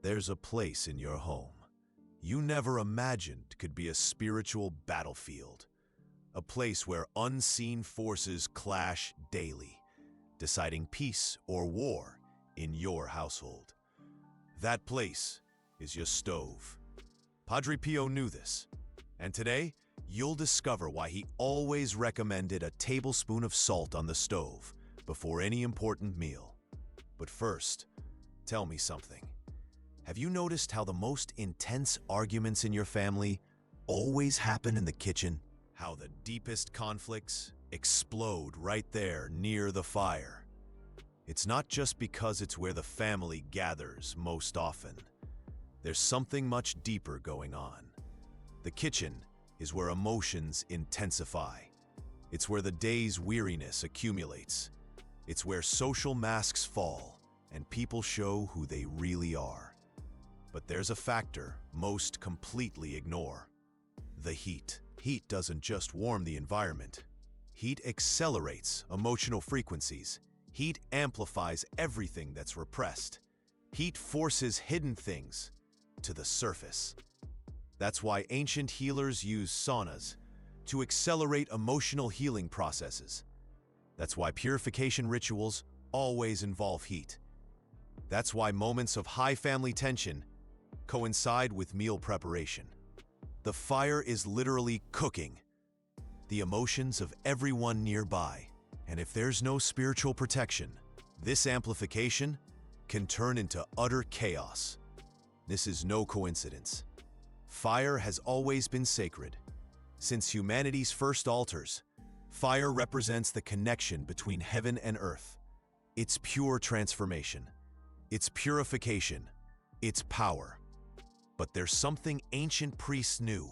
There's a place in your home you never imagined could be a spiritual battlefield, a place where unseen forces clash daily, deciding peace or war in your household. That place is your stove. Padre Pio knew this, and today you'll discover why he always recommended a tablespoon of salt on the stove before any important meal. But first, tell me something. Have you noticed how the most intense arguments in your family always happen in the kitchen? How the deepest conflicts explode right there near the fire? It's not just because it's where the family gathers most often. There's something much deeper going on. The kitchen is where emotions intensify. It's where the day's weariness accumulates. It's where social masks fall and people show who they really are. But there's a factor most completely ignore: the heat. Heat doesn't just warm the environment. Heat accelerates emotional frequencies. Heat amplifies everything that's repressed. Heat forces hidden things to the surface. That's why ancient healers use saunas to accelerate emotional healing processes. That's why purification rituals always involve heat. That's why moments of high family tension coincide with meal preparation. The fire is literally cooking the emotions of everyone nearby. And if there's no spiritual protection, this amplification can turn into utter chaos. This is no coincidence. Fire has always been sacred. Since humanity's first altars, fire represents the connection between heaven and earth. It's pure transformation. It's purification. It's power. But there's something ancient priests knew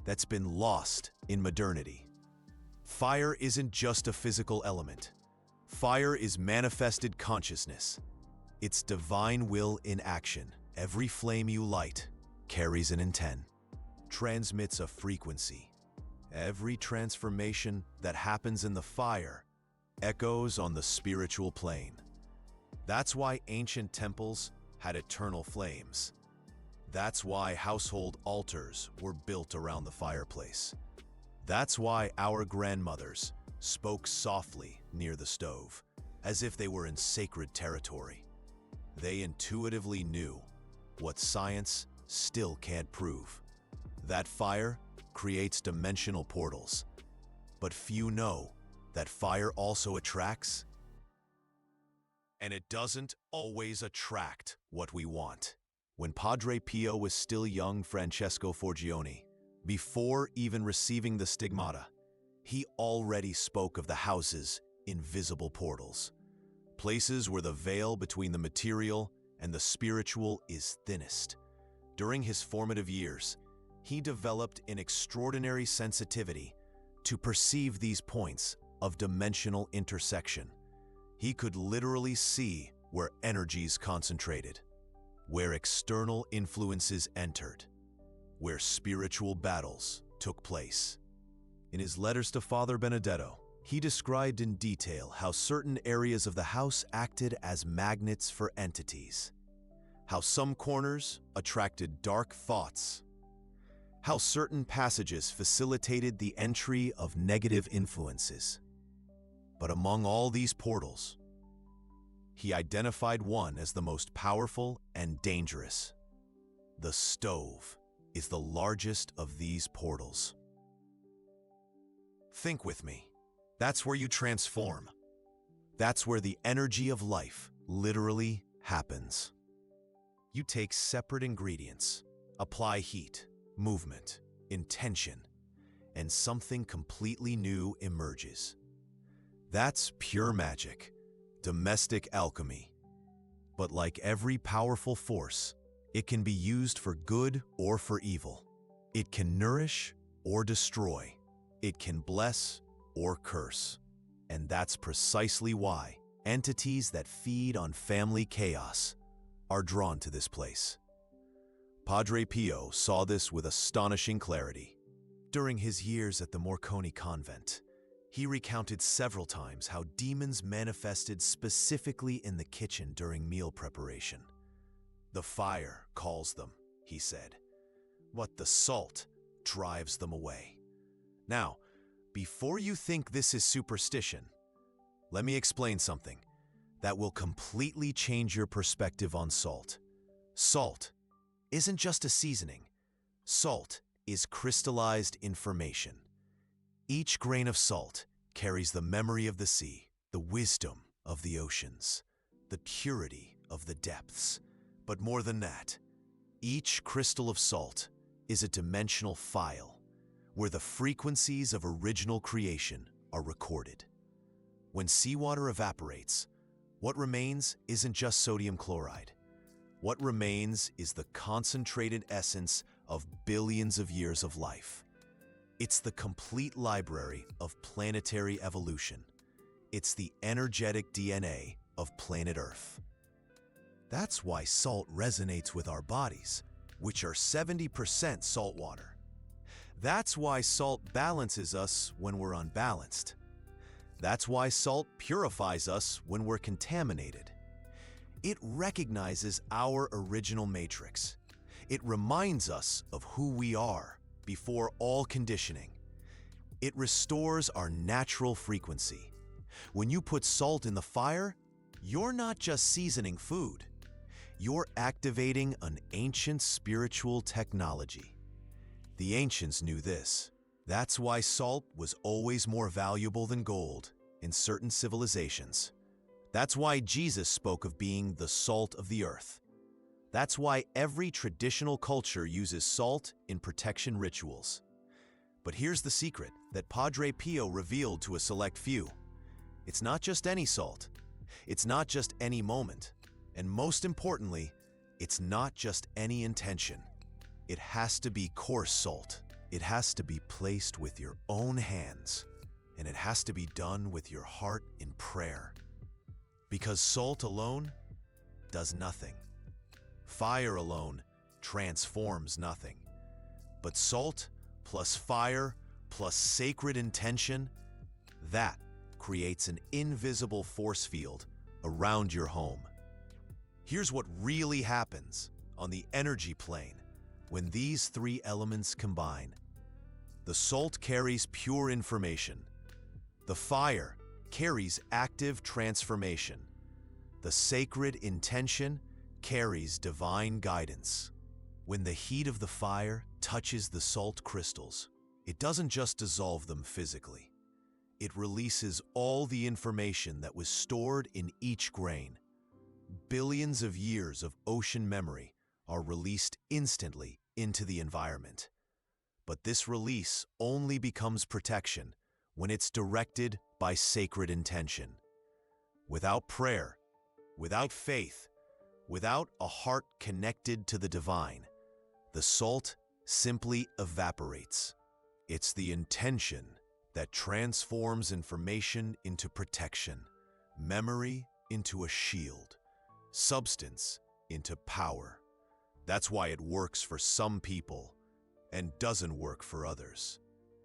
that's been lost in modernity. Fire isn't just a physical element. Fire is manifested consciousness. It's divine will in action. Every flame you light carries an intent, transmits a frequency. Every transformation that happens in the fire echoes on the spiritual plane. That's why ancient temples had eternal flames. That's why household altars were built around the fireplace. That's why our grandmothers spoke softly near the stove, as if they were in sacred territory. They intuitively knew what science still can't prove: that fire creates dimensional portals. But few know that fire also attracts. And it doesn't always attract what we want. When Padre Pio was still young Francesco Forgione, before even receiving the stigmata, he already spoke of the house's invisible portals, places where the veil between the material and the spiritual is thinnest. During his formative years, he developed an extraordinary sensitivity to perceive these points of dimensional intersection. He could literally see where energies concentrated, where external influences entered, where spiritual battles took place. In his letters to Father Benedetto, he described in detail how certain areas of the house acted as magnets for entities, how some corners attracted dark thoughts, how certain passages facilitated the entry of negative influences. But among all these portals, he identified one as the most powerful and dangerous. The stove is the largest of these portals. Think with me. That's where you transform. That's where the energy of life literally happens. You take separate ingredients, apply heat, movement, intention, and something completely new emerges. That's pure magic, domestic alchemy. But like every powerful force, it can be used for good or for evil. It can nourish or destroy. It can bless or curse. And that's precisely why entities that feed on family chaos are drawn to this place. Padre Pio saw this with astonishing clarity. During his years at the Morcone convent, he recounted several times how demons manifested specifically in the kitchen during meal preparation. The fire calls them, he said, but the salt drives them away. Now, before you think this is superstition, let me explain something that will completely change your perspective on salt. Salt isn't just a seasoning. Salt is crystallized information. Each grain of salt carries the memory of the sea, the wisdom of the oceans, the purity of the depths. But more than that, each crystal of salt is a dimensional file where the frequencies of original creation are recorded. When seawater evaporates, what remains isn't just sodium chloride. What remains is the concentrated essence of billions of years of life. It's the complete library of planetary evolution. It's the energetic DNA of planet Earth. That's why salt resonates with our bodies, which are 70% salt water. That's why salt balances us when we're unbalanced. That's why salt purifies us when we're contaminated. It recognizes our original matrix. It reminds us of who we are before all conditioning. It restores our natural frequency. When you put salt in the fire, you're not just seasoning food. You're activating an ancient spiritual technology. The ancients knew this. That's why salt was always more valuable than gold in certain civilizations. That's why Jesus spoke of being the salt of the earth. That's why every traditional culture uses salt in protection rituals. But here's the secret that Padre Pio revealed to a select few. It's not just any salt. It's not just any moment. And most importantly, it's not just any intention. It has to be coarse salt. It has to be placed with your own hands. And it has to be done with your heart in prayer. Because salt alone does nothing. Fire alone transforms nothing. But salt plus fire plus sacred intention, that creates an invisible force field around your home. Here's what really happens on the energy plane when these three elements combine. The salt carries pure information. The fire carries active transformation. The sacred intention carries divine guidance. When the heat of the fire touches the salt crystals, it doesn't just dissolve them physically. It releases all the information that was stored in each grain. Billions of years of ocean memory are released instantly into the environment. But this release only becomes protection when it's directed by sacred intention. Without prayer, without faith, without a heart connected to the divine, the salt simply evaporates. It's the intention that transforms information into protection, memory into a shield, substance into power. That's why it works for some people and doesn't work for others.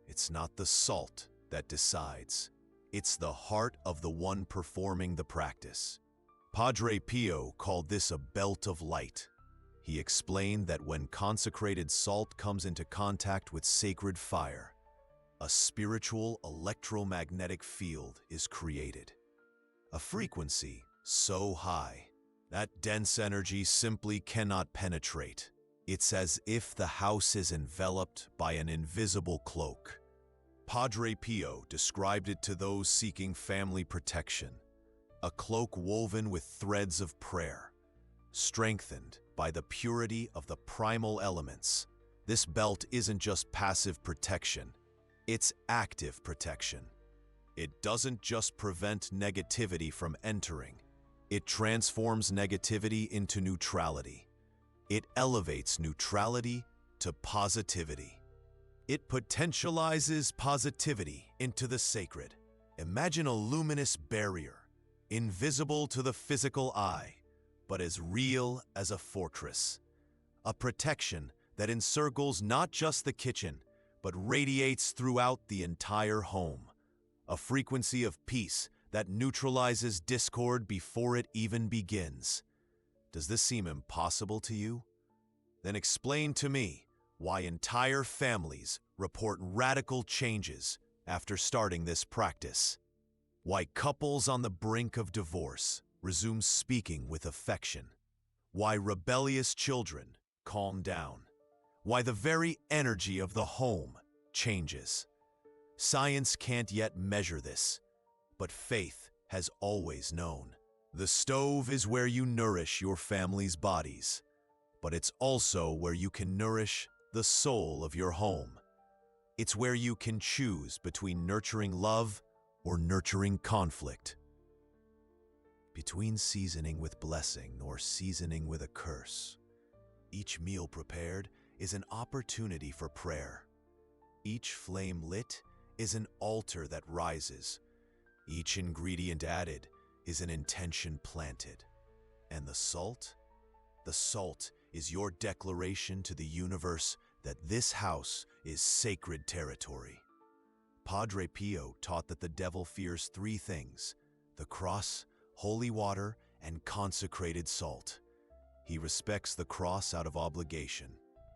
It's not the salt that decides. It's the heart of the one performing the practice. Padre Pio called this a belt of light. He explained that when consecrated salt comes into contact with sacred fire, a spiritual electromagnetic field is created. A frequency so high that dense energy simply cannot penetrate. It's as if the house is enveloped by an invisible cloak. Padre Pio described it to those seeking family protection, a cloak woven with threads of prayer, strengthened by the purity of the primal elements. This belt isn't just passive protection, it's active protection. It doesn't just prevent negativity from entering, it transforms negativity into neutrality. It elevates neutrality to positivity. It potentializes positivity into the sacred. Imagine a luminous barrier, invisible to the physical eye, but as real as a fortress. A protection that encircles not just the kitchen, but radiates throughout the entire home. A frequency of peace that neutralizes discord before it even begins. Does this seem impossible to you? Then explain to me why entire families report radical changes after starting this practice. Why couples on the brink of divorce resume speaking with affection. Why rebellious children calm down. Why the very energy of the home changes. Science can't yet measure this, but faith has always known. The stove is where you nourish your family's bodies, but it's also where you can nourish the soul of your home. It's where you can choose between nurturing love or nurturing conflict, between seasoning with blessing or seasoning with a curse. Each meal prepared is an opportunity for prayer. Each flame lit is an altar that rises. Each ingredient added is an intention planted. And the salt? The salt is your declaration to the universe that this house is sacred territory. Padre Pio taught that the devil fears three things: the cross, holy water, and consecrated salt. He respects the cross out of obligation.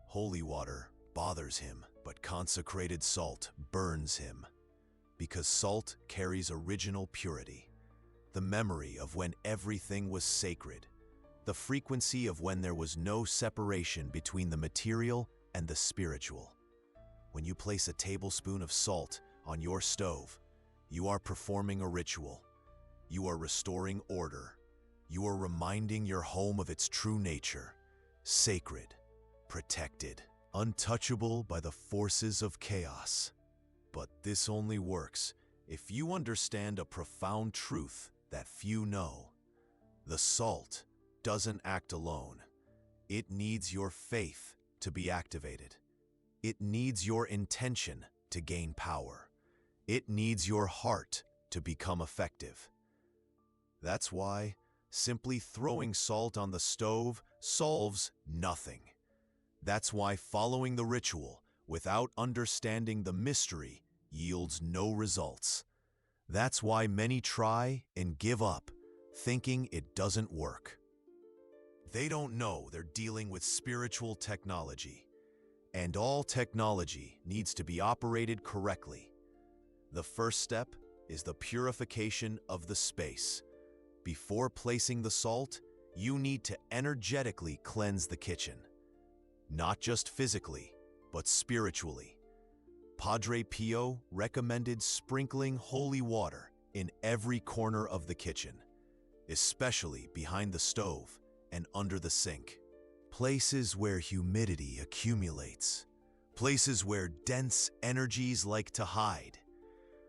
Holy water bothers him, but consecrated salt burns him. Because salt carries original purity, the memory of when everything was sacred, the frequency of when there was no separation between the material and the spiritual. When you place a tablespoon of salt on your stove, you are performing a ritual. You are restoring order. You are reminding your home of its true nature: sacred, protected, untouchable by the forces of chaos. But this only works if you understand a profound truth that few know. The salt doesn't act alone. It needs your faith to be activated. It needs your intention to gain power. It needs your heart to become effective. That's why simply throwing salt on the stove solves nothing. That's why following the ritual without understanding the mystery yields no results. That's why many try and give up, thinking it doesn't work. They don't know they're dealing with spiritual technology, and all technology needs to be operated correctly. The first step is the purification of the space. Before placing the salt, you need to energetically cleanse the kitchen. Not just physically, but spiritually. Padre Pio recommended sprinkling holy water in every corner of the kitchen, especially behind the stove and under the sink. Places where humidity accumulates. Places where dense energies like to hide.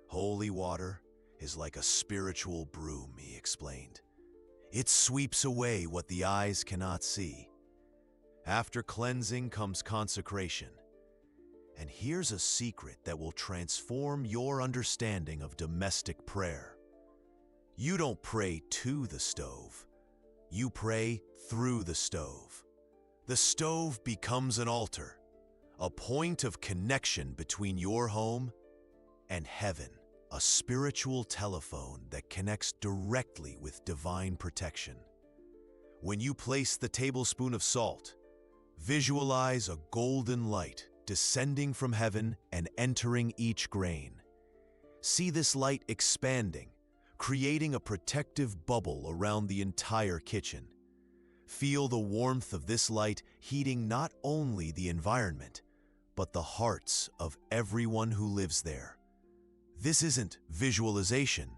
Holy water is like a spiritual broom, he explained. It sweeps away what the eyes cannot see. After cleansing comes consecration. And here's a secret that will transform your understanding of domestic prayer. You don't pray to the stove. You pray through the stove. The stove becomes an altar, a point of connection between your home and heaven, a spiritual telephone that connects directly with divine protection. When you place the tablespoon of salt, visualize a golden light descending from heaven and entering each grain. See this light expanding, creating a protective bubble around the entire kitchen. Feel the warmth of this light heating not only the environment, but the hearts of everyone who lives there. This isn't visualization.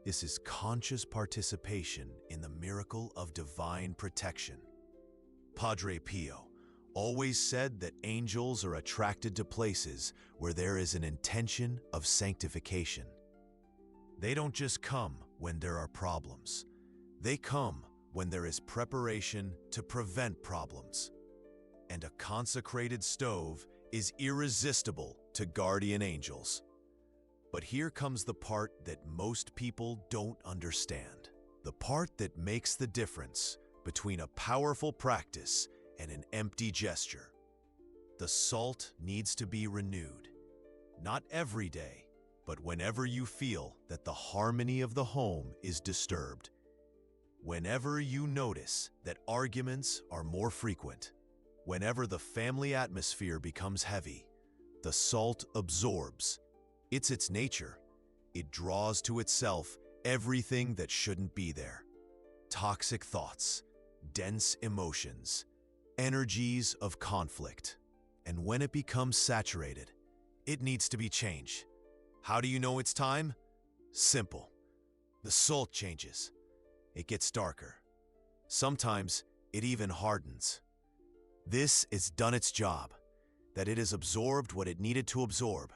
This is conscious participation in the miracle of divine protection. Padre Pio always said that angels are attracted to places where there is an intention of sanctification. They don't just come when there are problems. They come when there is preparation to prevent problems. And a consecrated stove is irresistible to guardian angels. But here comes the part that most people don't understand. The part that makes the difference between a powerful practice and an empty gesture. The salt needs to be renewed. Not every day, but whenever you feel that the harmony of the home is disturbed. Whenever you notice that arguments are more frequent, whenever the family atmosphere becomes heavy, the salt absorbs. It's its nature. It draws to itself everything that shouldn't be there. Toxic thoughts, dense emotions, energies of conflict. And when it becomes saturated, it needs to be changed. How do you know it's time? Simple. The salt changes. It gets darker. Sometimes it even hardens. This has done its job, that it has absorbed what it needed to absorb,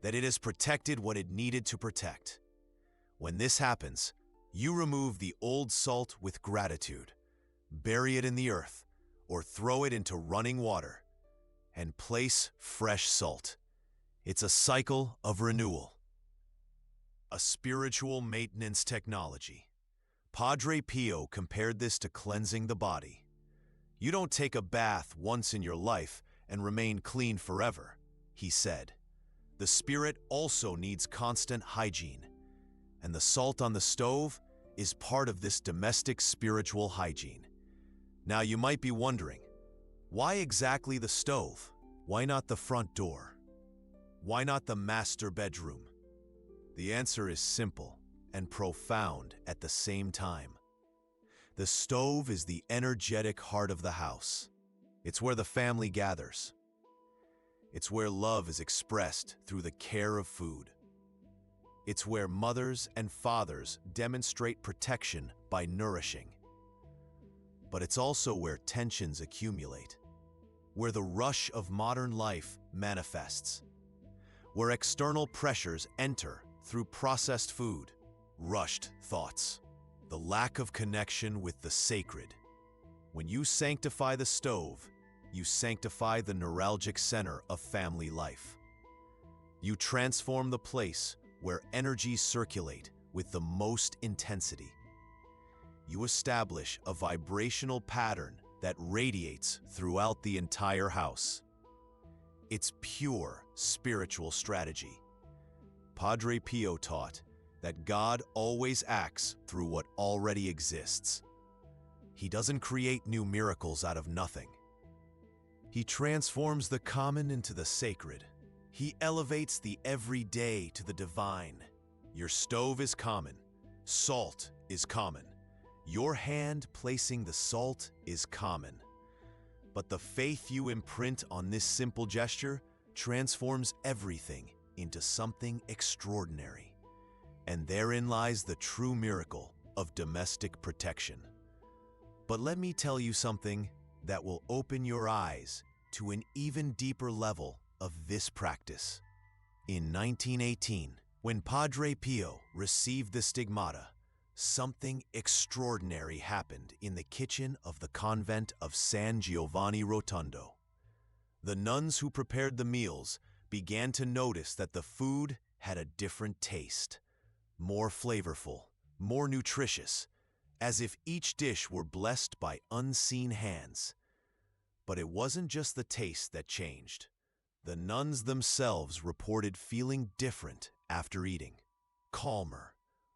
that it has protected what it needed to protect. When this happens, you remove the old salt with gratitude, bury it in the earth, or throw it into running water, and place fresh salt. It's a cycle of renewal. A spiritual maintenance technology. Padre Pio compared this to cleansing the body. You don't take a bath once in your life and remain clean forever, he said. The spirit also needs constant hygiene, and the salt on the stove is part of this domestic spiritual hygiene. Now you might be wondering, why exactly the stove? Why not the front door? Why not the master bedroom? The answer is simple and profound at the same time. The stove is the energetic heart of the house. It's where the family gathers. It's where love is expressed through the care of food. It's where mothers and fathers demonstrate protection by nourishing. But it's also where tensions accumulate, where the rush of modern life manifests, where external pressures enter through processed food, rushed thoughts, the lack of connection with the sacred. When you sanctify the stove, you sanctify the neuralgic center of family life. You transform the place where energies circulate with the most intensity. You establish a vibrational pattern that radiates throughout the entire house. It's pure spiritual strategy. Padre Pio taught that God always acts through what already exists. He doesn't create new miracles out of nothing. He transforms the common into the sacred. He elevates the everyday to the divine. Your stove is common. Salt is common. Your hand placing the salt is common. But the faith you imprint on this simple gesture transforms everything into something extraordinary. And therein lies the true miracle of domestic protection. But let me tell you something that will open your eyes to an even deeper level of this practice. In 1918, when Padre Pio received the stigmata, something extraordinary happened in the kitchen of the convent of San Giovanni Rotondo. The nuns who prepared the meals began to notice that the food had a different taste, more flavorful, more nutritious, as if each dish were blessed by unseen hands. But it wasn't just the taste that changed. The nuns themselves reported feeling different after eating, calmer,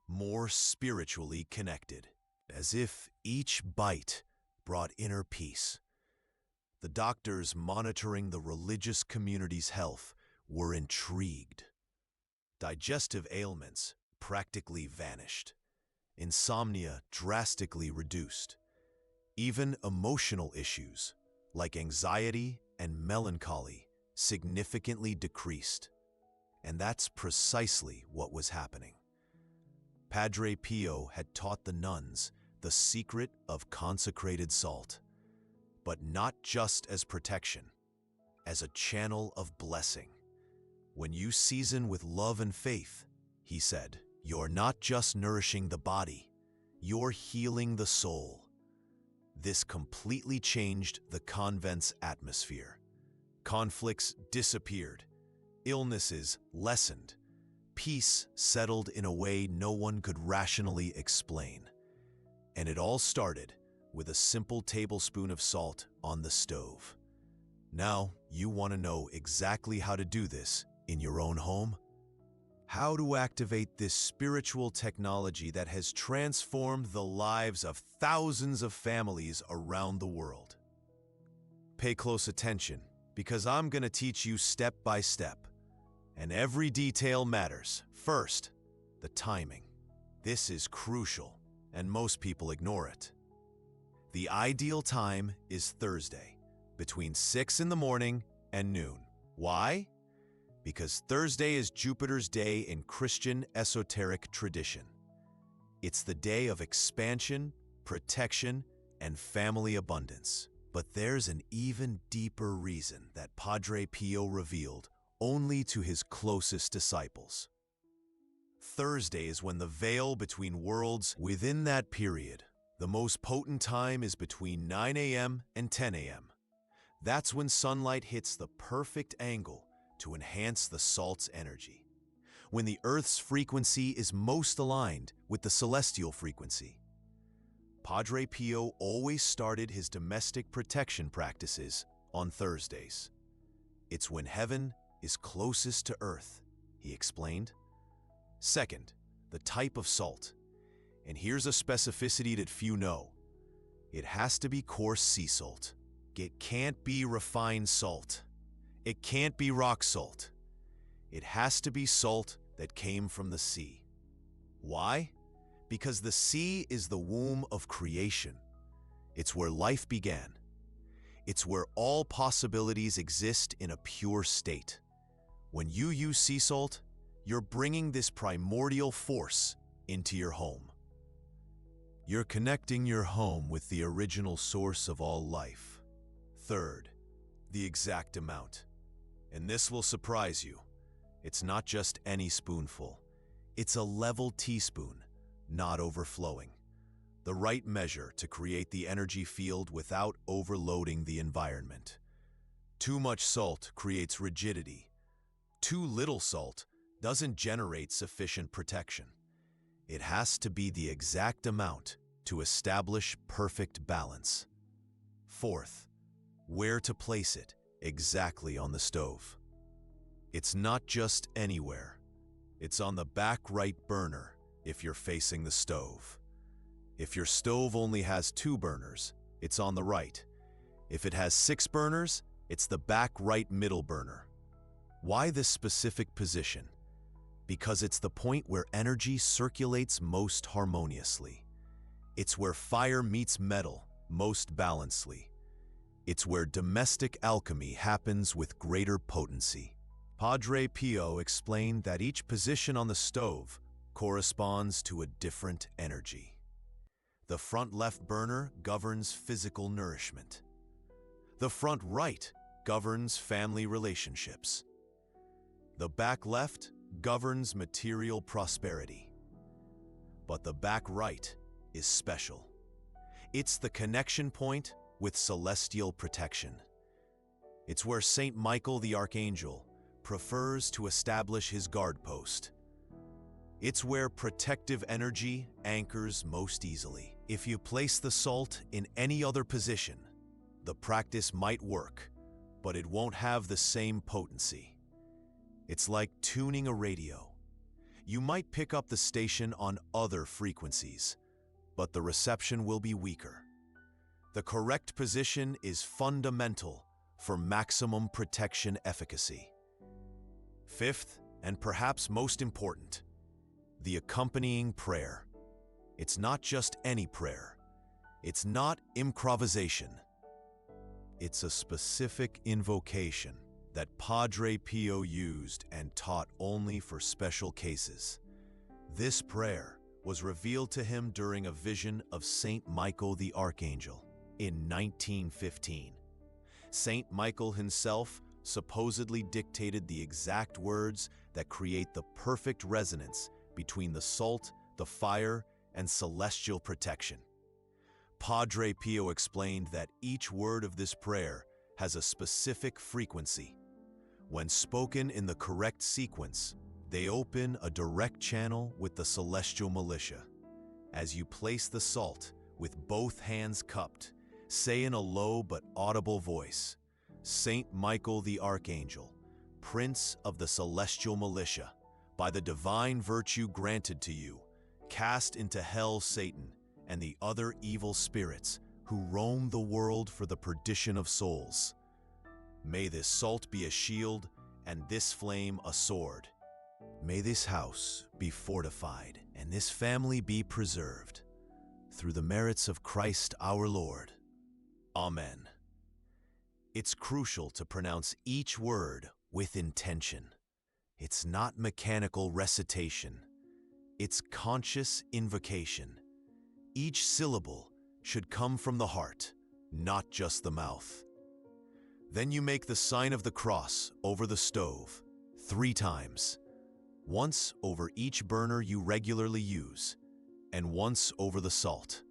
more spiritually connected, as if each bite brought inner peace. The doctors monitoring the religious community's health were intrigued. Digestive ailments practically vanished. Insomnia drastically reduced. Even emotional issues, like anxiety and melancholy, significantly decreased. And that's precisely what was happening. Padre Pio had taught the nuns the secret of consecrated salt, but not just as protection, as a channel of blessing. When you season with love and faith, he said, you're not just nourishing the body, you're healing the soul. This completely changed the convent's atmosphere. Conflicts disappeared, illnesses lessened, peace settled in a way no one could rationally explain. And it all started with a simple tablespoon of salt on the stove. Now, you want to know exactly how to do this in your own home? how to activate this spiritual technology that has transformed the lives of thousands of families around the world. Pay close attention, because I'm going to teach you step by step, and every detail matters. First, the timing. This is crucial, and most people ignore it. The ideal time is Thursday, between 6 in the morning and noon. Why? Because Thursday is Jupiter's day in Christian esoteric tradition. It's the day of expansion, protection, and family abundance. But there's an even deeper reason that Padre Pio revealed only to his closest disciples. Thursday is when the veil between worlds. Within that period, the most potent time is between 9 a.m. and 10 a.m. That's when sunlight hits the perfect angle to enhance the salt's energy, when the Earth's frequency is most aligned with the celestial frequency. Padre Pio always started his domestic protection practices on Thursdays. It's when heaven is closest to Earth, he explained. Second, the type of salt. And here's a specificity that few know. It has to be coarse sea salt. It can't be refined salt. It can't be rock salt. It has to be salt that came from the sea. Why? Because the sea is the womb of creation. It's where life began. It's where all possibilities exist in a pure state. When you use sea salt, you're bringing this primordial force into your home. You're connecting your home with the original source of all life. Third, the exact amount. And this will surprise you. It's not just any spoonful. It's a level teaspoon, not overflowing. The right measure to create the energy field without overloading the environment. Too much salt creates rigidity. Too little salt doesn't generate sufficient protection. It has to be the exact amount to establish perfect balance. Fourth, where to place it exactly on the stove. It's not just anywhere. It's on the back right burner if you're facing the stove. If your stove only has 2 burners, it's on the right. If it has 6 burners, it's the back right middle burner. Why this specific position? Because it's the point where energy circulates most harmoniously. It's where fire meets metal most balancedly. It's where domestic alchemy happens with greater potency. Padre Pio explained that each position on the stove corresponds to a different energy. The front left burner governs physical nourishment. The front right governs family relationships. The back left governs material prosperity. But the back right is special. It's the connection point with celestial protection. It's where Saint Michael the Archangel prefers to establish his guard post. It's where protective energy anchors most easily. If you place the salt in any other position, the practice might work, but it won't have the same potency. It's like tuning a radio. You might pick up the station on other frequencies, but the reception will be weaker. The correct position is fundamental for maximum protection efficacy. Fifth, and perhaps most important, the accompanying prayer. It's not just any prayer. It's not improvisation. It's a specific invocation that Padre Pio used and taught only for special cases. This prayer was revealed to him during a vision of Saint Michael the Archangel in 1915. Saint Michael himself supposedly dictated the exact words that create the perfect resonance between the salt, the fire, and celestial protection. Padre Pio explained that each word of this prayer has a specific frequency. When spoken in the correct sequence, they open a direct channel with the celestial militia. As you place the salt with both hands cupped, say in a low but audible voice, "Saint Michael the Archangel, Prince of the Celestial Militia, By the divine virtue granted to you, cast into hell Satan and the other evil spirits who roam the world for the perdition of souls. May this salt be a shield and this flame a sword. May this house be fortified and this family be preserved. Through the merits of Christ our Lord. Amen. It's crucial to pronounce each word with intention. It's not mechanical recitation. It's conscious invocation. Each syllable should come from the heart, not just the mouth. Then you make the sign of the cross over the stove 3 times. Once over each burner you regularly use, and once over the salt.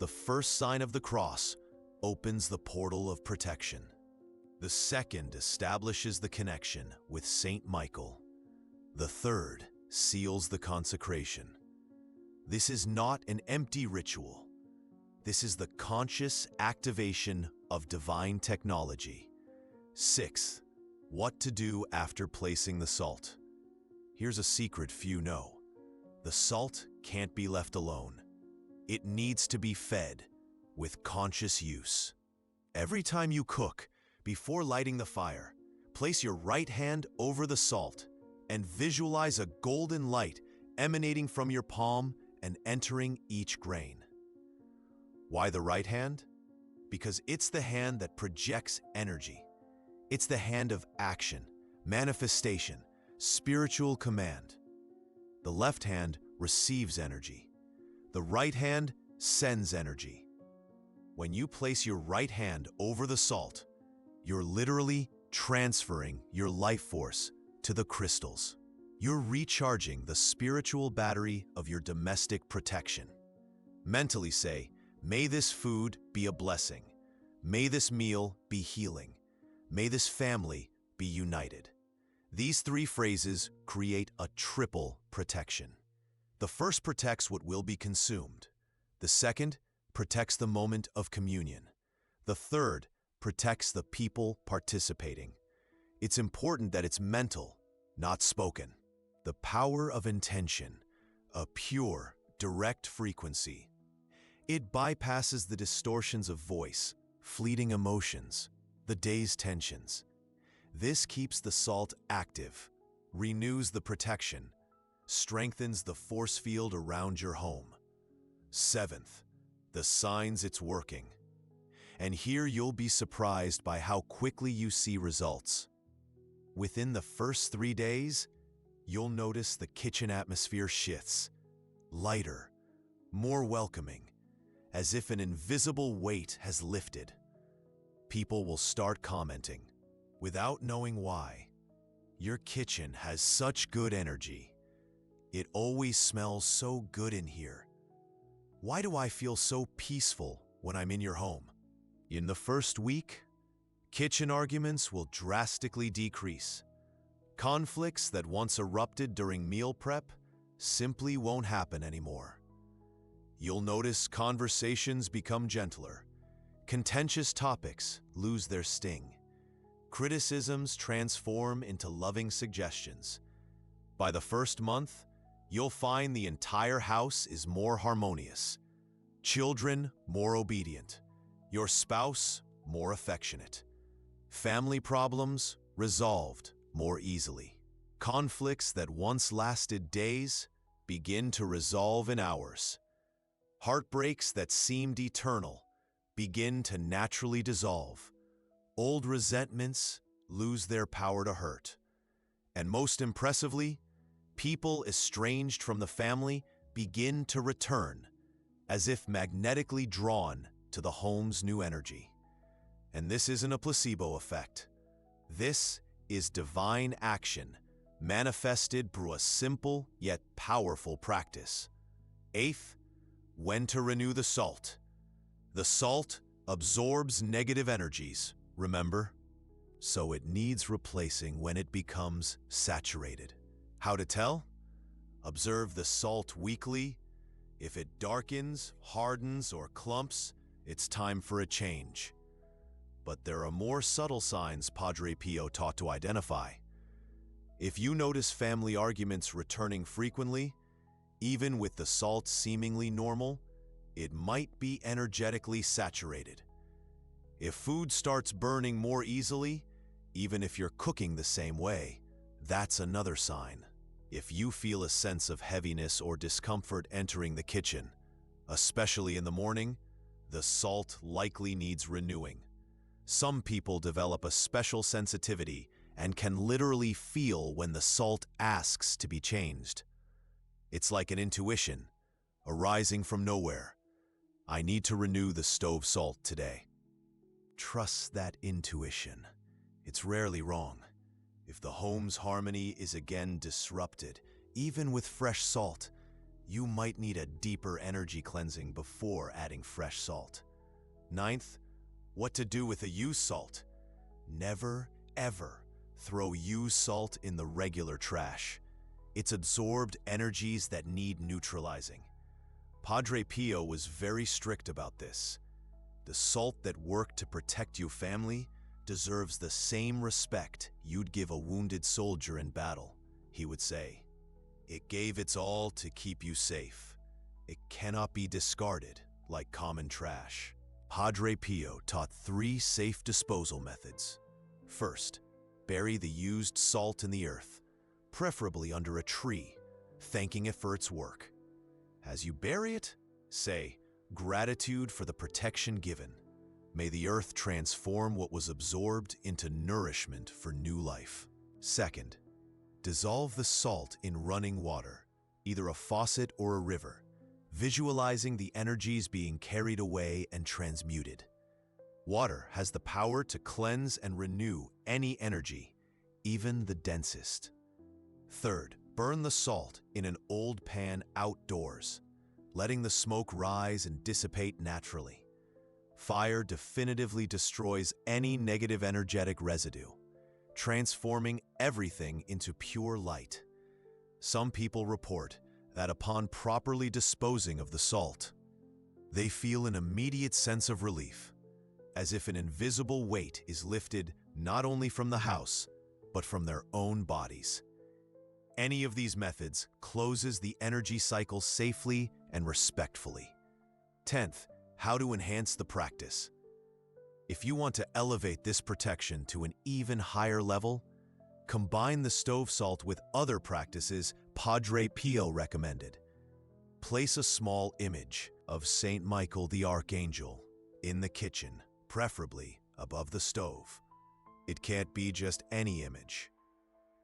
The first sign of the cross opens the portal of protection. The second establishes the connection with Saint Michael. The third seals the consecration. This is not an empty ritual. This is the conscious activation of divine technology. 6th, what to do after placing the salt. Here's a secret few know. The salt can't be left alone. It needs to be fed with conscious use. Every time you cook, before lighting the fire, place your right hand over the salt and visualize a golden light emanating from your palm and entering each grain. Why the right hand? Because it's the hand that projects energy. It's the hand of action, manifestation, spiritual command. The left hand receives energy. The right hand sends energy. When you place your right hand over the salt, you're literally transferring your life force to the crystals. You're recharging the spiritual battery of your domestic protection. Mentally say, may this food be a blessing. May this meal be healing. May this family be united. These 3 phrases create a triple protection. The first protects what will be consumed. The second protects the moment of communion. The third protects the people participating. It's important that it's mental, not spoken. The power of intention, a pure, direct frequency. It bypasses the distortions of voice, fleeting emotions, the day's tensions. This keeps the salt active, renews the protection, strengthens the force field around your home. 7th, the signs it's working. And here you'll be surprised by how quickly you see results. Within the first 3 days, you'll notice the kitchen atmosphere shifts, lighter, more welcoming, as if an invisible weight has lifted. People will start commenting, without knowing why. Your kitchen has such good energy. It always smells so good in here. Why do I feel so peaceful when I'm in your home? In the first week, kitchen arguments will drastically decrease. Conflicts that once erupted during meal prep simply won't happen anymore. You'll notice conversations become gentler. Contentious topics lose their sting. Criticisms transform into loving suggestions. By the first month, you'll find the entire house is more harmonious. Children more obedient. Your spouse more affectionate. Family problems resolved more easily. Conflicts that once lasted days begin to resolve in hours. Heartbreaks that seemed eternal begin to naturally dissolve. Old resentments lose their power to hurt. And most impressively, people estranged from the family begin to return, as if magnetically drawn to the home's new energy. And this isn't a placebo effect. This is divine action manifested through a simple yet powerful practice. 8th, when to renew the salt. The salt absorbs negative energies, remember? So it needs replacing when it becomes saturated. How to tell? Observe the salt weekly. If it darkens, hardens, or clumps, it's time for a change. But there are more subtle signs Padre Pio taught to identify. If you notice family arguments returning frequently, even with the salt seemingly normal, it might be energetically saturated. If food starts burning more easily, even if you're cooking the same way, that's another sign. If you feel a sense of heaviness or discomfort entering the kitchen, especially in the morning, the salt likely needs renewing. Some people develop a special sensitivity and can literally feel when the salt asks to be changed. It's like an intuition, arising from nowhere. I need to renew the stove salt today. Trust that intuition. It's rarely wrong. If the home's harmony is again disrupted, even with fresh salt, you might need a deeper energy cleansing before adding fresh salt. Ninth, what to do with a used salt. Never, ever throw used salt in the regular trash. It's absorbed energies that need neutralizing. Padre Pio was very strict about this. The salt that worked to protect your family deserves the same respect you'd give a wounded soldier in battle, he would say. It gave its all to keep you safe. It cannot be discarded like common trash. Padre Pio taught 3 safe disposal methods. First, bury the used salt in the earth, preferably under a tree, thanking it for its work. As you bury it, say, "Gratitude for the protection given. May the earth transform what was absorbed into nourishment for new life." Second, dissolve the salt in running water, either a faucet or a river, visualizing the energies being carried away and transmuted. Water has the power to cleanse and renew any energy, even the densest. Third, burn the salt in an old pan outdoors, letting the smoke rise and dissipate naturally. Fire definitively destroys any negative energetic residue, transforming everything into pure light. Some people report that upon properly disposing of the salt, they feel an immediate sense of relief, as if an invisible weight is lifted not only from the house, but from their own bodies. Any of these methods closes the energy cycle safely and respectfully. 10th, how to enhance the practice. If you want to elevate this protection to an even higher level, combine the stove salt with other practices Padre Pio recommended. Place a small image of Saint Michael the Archangel in the kitchen, preferably above the stove. It can't be just any image.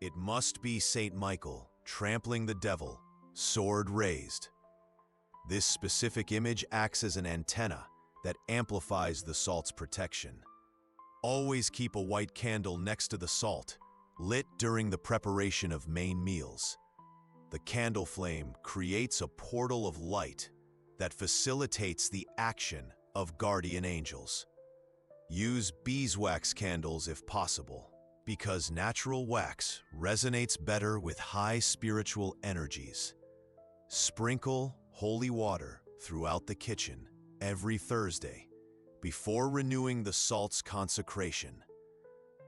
It must be Saint Michael trampling the devil, sword raised. This specific image acts as an antenna that amplifies the salt's protection. Always keep a white candle next to the salt, lit during the preparation of main meals. The candle flame creates a portal of light that facilitates the action of guardian angels. Use beeswax candles if possible, because natural wax resonates better with high spiritual energies. Sprinkle holy water throughout the kitchen every Thursday before renewing the salt's consecration.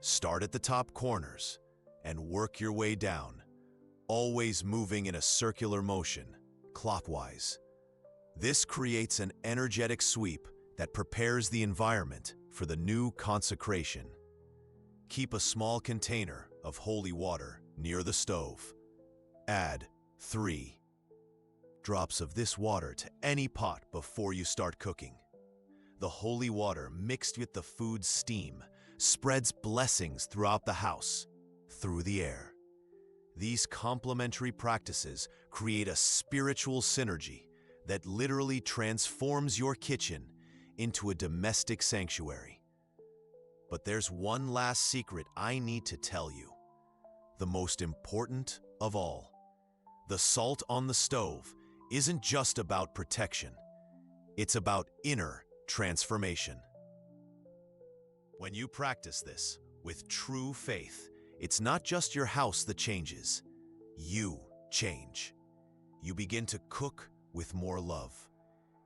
Start at the top corners and work your way down, always moving in a circular motion, clockwise. This creates an energetic sweep that prepares the environment for the new consecration. Keep a small container of holy water near the stove. Add 3 drops of this water to any pot before you start cooking. The holy water mixed with the food's steam spreads blessings throughout the house, through the air. These complementary practices create a spiritual synergy that literally transforms your kitchen into a domestic sanctuary. But there's one last secret I need to tell you, the most important of all. The salt on the stove isn't just about protection. It's about inner transformation. When you practice this with true faith, it's not just your house that changes. You change. You begin to cook with more love.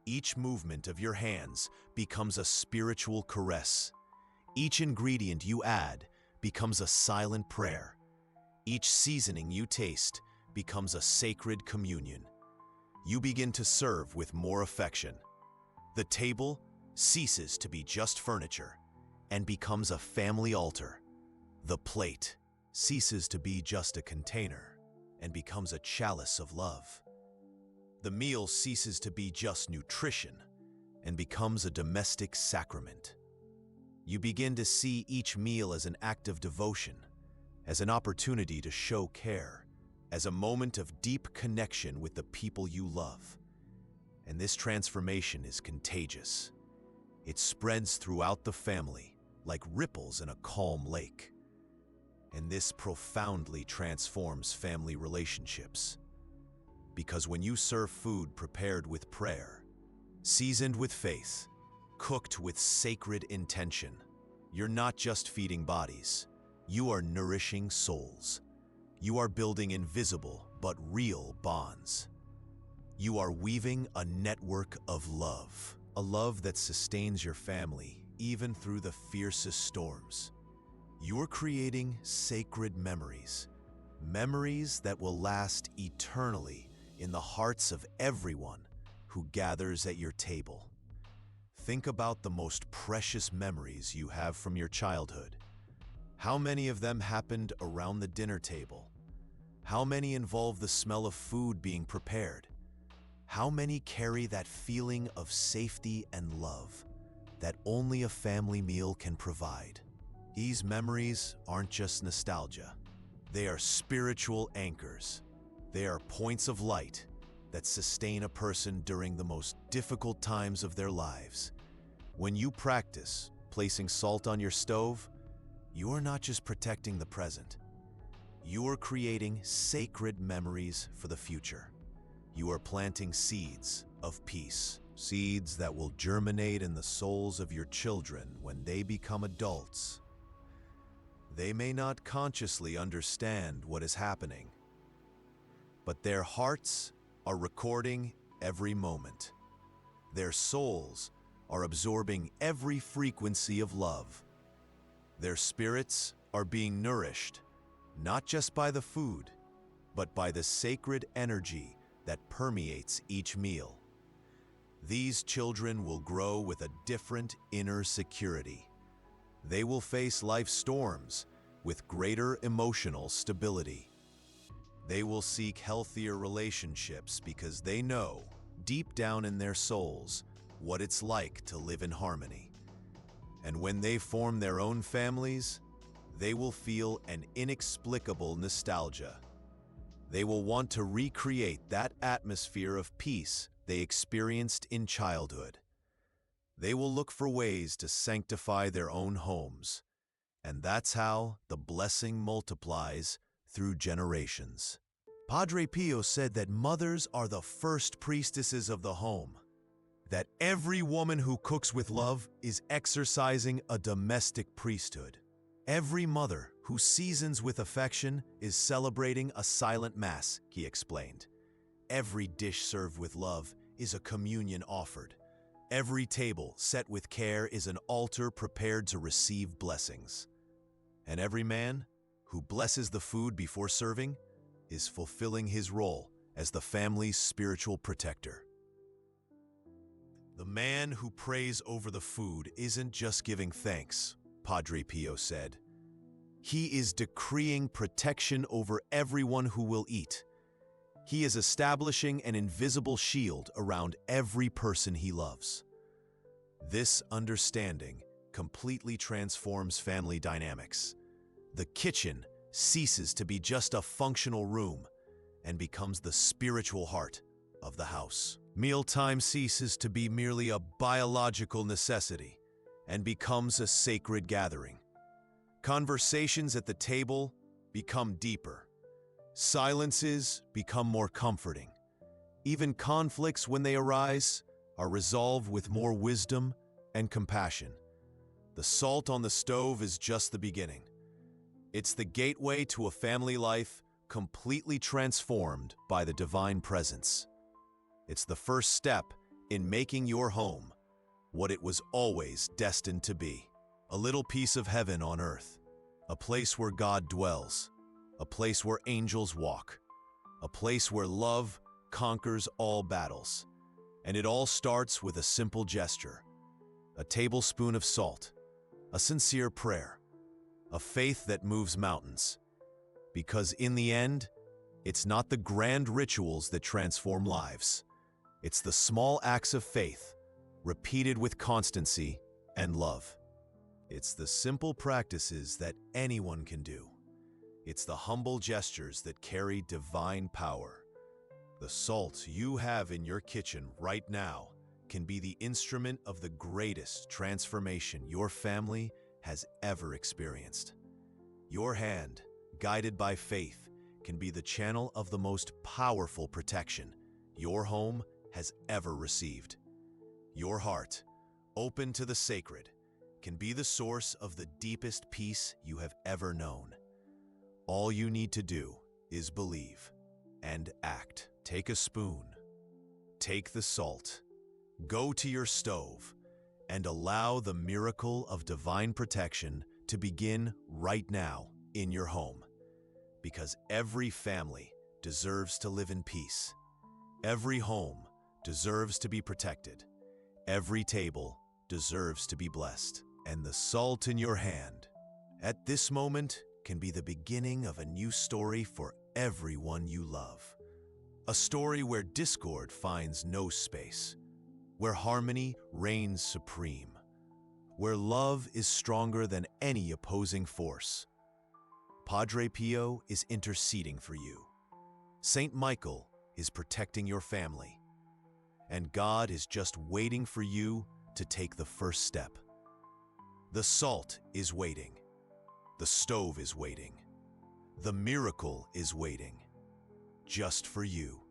Each movement of your hands becomes a spiritual caress. Each ingredient you add becomes a silent prayer. Each seasoning you taste becomes a sacred communion. You begin to serve with more affection. The table ceases to be just furniture and becomes a family altar. The plate ceases to be just a container and becomes a chalice of love. The meal ceases to be just nutrition and becomes a domestic sacrament. You begin to see each meal as an act of devotion, as an opportunity to show care, as a moment of deep connection with the people you love. And this transformation is contagious. It spreads throughout the family like ripples in a calm lake. And this profoundly transforms family relationships. Because when you serve food prepared with prayer, seasoned with faith, cooked with sacred intention, you're not just feeding bodies, you are nourishing souls. You are building invisible but real bonds. You are weaving a network of love, a love that sustains your family even through the fiercest storms. You're creating sacred memories, memories that will last eternally in the hearts of everyone who gathers at your table. Think about the most precious memories you have from your childhood. How many of them happened around the dinner table? How many involve the smell of food being prepared? How many carry that feeling of safety and love that only a family meal can provide? These memories aren't just nostalgia. They are spiritual anchors. They are points of light that sustain a person during the most difficult times of their lives. When you practice placing salt on your stove, you are not just protecting the present. You are creating sacred memories for the future. You are planting seeds of peace, seeds that will germinate in the souls of your children when they become adults. They may not consciously understand what is happening, but their hearts are recording every moment. Their souls are absorbing every frequency of love. Their spirits are being nourished, not just by the food, but by the sacred energy that permeates each meal. These children will grow with a different inner security. They will face life's storms with greater emotional stability. They will seek healthier relationships because they know, deep down in their souls, what it's like to live in harmony. And when they form their own families, they will feel an inexplicable nostalgia. They will want to recreate that atmosphere of peace they experienced in childhood. They will look for ways to sanctify their own homes, and that's how the blessing multiplies through generations. Padre Pio said that mothers are the first priestesses of the home, that every woman who cooks with love is exercising a domestic priesthood. Every mother who seasons with affection is celebrating a silent mass, he explained. Every dish served with love is a communion offered. Every table set with care is an altar prepared to receive blessings. And every man who blesses the food before serving is fulfilling his role as the family's spiritual protector. The man who prays over the food isn't just giving thanks, Padre Pio said. He is decreeing protection over everyone who will eat. He is establishing an invisible shield around every person he loves. This understanding completely transforms family dynamics. The kitchen ceases to be just a functional room and becomes the spiritual heart of the house. Mealtime ceases to be merely a biological necessity and becomes a sacred gathering. Conversations at the table become deeper. Silences become more comforting. Even conflicts, when they arise, are resolved with more wisdom and compassion. The salt on the stove is just the beginning. It's the gateway to a family life completely transformed by the divine presence. It's the first step in making your home what it was always destined to be. A little piece of heaven on earth, a place where God dwells, a place where angels walk, a place where love conquers all battles. And it all starts with a simple gesture, a tablespoon of salt, a sincere prayer, a faith that moves mountains. Because in the end, it's not the grand rituals that transform lives. It's the small acts of faith, repeated with constancy and love. It's the simple practices that anyone can do. It's the humble gestures that carry divine power. The salt you have in your kitchen right now can be the instrument of the greatest transformation your family has ever experienced. Your hand, guided by faith, can be the channel of the most powerful protection your home has ever received. Your heart, open to the sacred, can be the source of the deepest peace you have ever known. All you need to do is believe and act. Take a spoon, take the salt, go to your stove, and allow the miracle of divine protection to begin right now in your home. Because every family deserves to live in peace. Every home deserves to be protected. Every table deserves to be blessed. And the salt in your hand, at this moment, can be the beginning of a new story for everyone you love. A story where discord finds no space, where harmony reigns supreme, where love is stronger than any opposing force. Padre Pio is interceding for you. Saint Michael is protecting your family. And God is just waiting for you to take the first step. The salt is waiting. The stove is waiting. The miracle is waiting. Just for you.